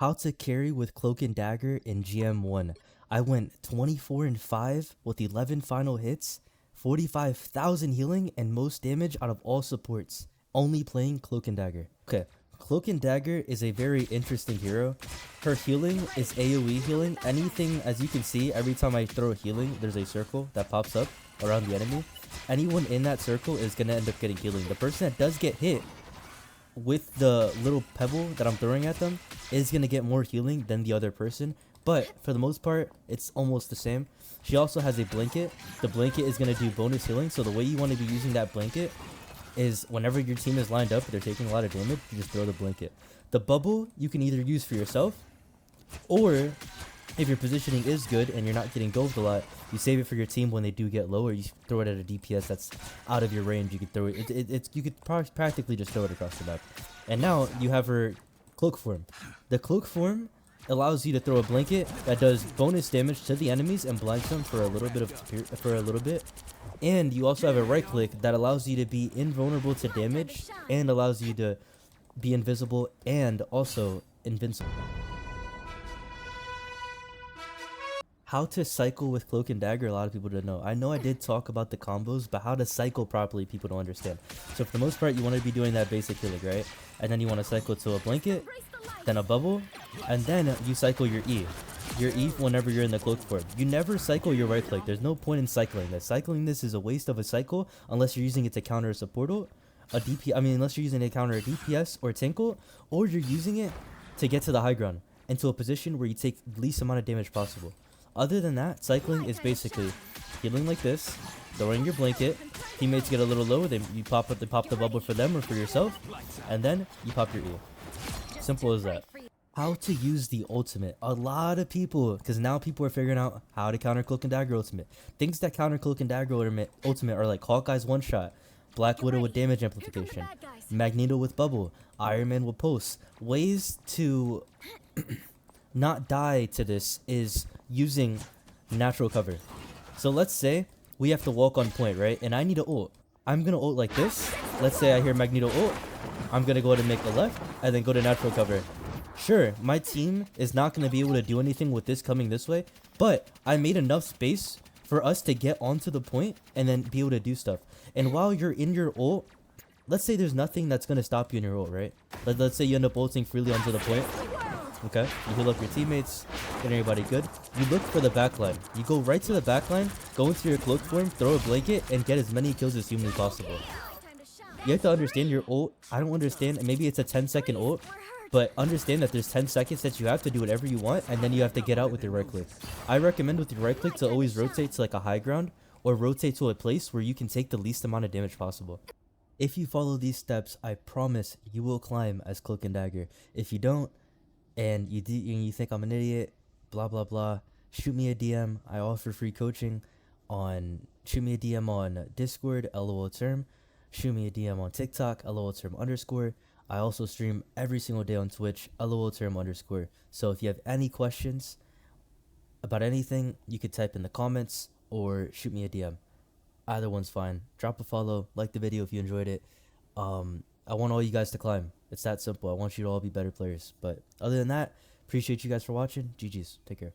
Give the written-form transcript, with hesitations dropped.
How to carry with Cloak and Dagger in GM1. I went 24 and 5 with 11 final hits, 45,000 healing, and most damage out of all supports, only playing Cloak and Dagger. Okay, Cloak and Dagger is a very interesting hero. Her healing is AoE healing. Anything, as you can see, every time I throw a healing, there's a circle that pops up around the enemy. Anyone in that circle is going to end up getting healing. The person that does get hit with the little pebble that I'm throwing at them is going to get more healing than the other person, but for the most part it's almost the same. She also has a blanket. The blanket is going to do bonus healing, so the way you want to be using that blanket is whenever your team is lined up, they're taking a lot of damage, you just throw the blanket. The bubble you can either use for yourself, or if your positioning is good and you're not getting doved a lot, you save it for your team when they do get low, or you throw it at a DPS that's out of your range. You could throw it. You could practically just throw it across the map. And now you have her cloak form. The cloak form allows you to throw a blanket that does bonus damage to the enemies and blinds them for a little bit. And you also have a right click that allows you to be invulnerable to damage and allows you to be invisible and also invincible. How to cycle with Cloak and Dagger, a lot of people don't know. I know I did talk about the combos, but how to cycle properly, people don't understand. So for the most part, you want to be doing that basic healing, right? And then you want to cycle to a blanket, then a bubble, and then you cycle your E. Your E whenever you're in the cloak form. You never cycle your right click. There's no point in cycling this. Cycling this is a waste of a cycle unless you're using it to counter a supportal, unless you're using it to counter a DPS or Tinkle, or you're using it to get to the high ground, into a position where you take the least amount of damage possible. Other than that, cycling is basically healing like this, throwing your blanket, teammates get a little low, then you pop the bubble for them or for yourself, and then you pop your E. Simple as that. How to use the ultimate. A lot of people, because now people are figuring out how to counter Cloak and Dagger ultimate. Things that counter Cloak and Dagger ultimate are like Hawkeye's one shot, Black Widow with damage amplification, Magneto with bubble, Iron Man with pulse. Ways to not die to this is using natural cover. So let's say we have to walk on point, right? And I need to ult. I'm gonna ult like this. Let's say I hear Magneto ult. I'm gonna go ahead and make the left and then go to natural cover. Sure, my team is not gonna be able to do anything with this coming this way, but I made enough space for us to get onto the point and then be able to do stuff. And while you're in your ult, let's say there's nothing that's gonna stop you in your ult, right? Let's say you end up ulting freely onto the point. Okay, you heal up your teammates, get everybody good. You look for the backline. You go right to the backline, go into your cloak form, throw a blanket, and get as many kills as humanly possible. You have to understand your ult. I don't understand. Maybe it's a 10-second ult, but understand that there's 10 seconds that you have to do whatever you want, and then you have to get out with your right click. I recommend with your right click to always rotate to like a high ground, or rotate to a place where you can take the least amount of damage possible. If you follow these steps, I promise you will climb as Cloak and Dagger. If you don't, and you think I'm an idiot, blah blah blah, shoot me a DM. I offer free coaching on shoot me a DM on Discord, LOL term, shoot me a DM on TikTok, LOL term _. I also stream every single day on Twitch, LOL term _. So if you have any questions about anything, you could type in the comments or shoot me a DM. Either one's fine. Drop a follow, like the video if you enjoyed it. I want all you guys to climb. It's that simple. I want you to all be better players. But other than that, appreciate you guys for watching. GG's. Take care.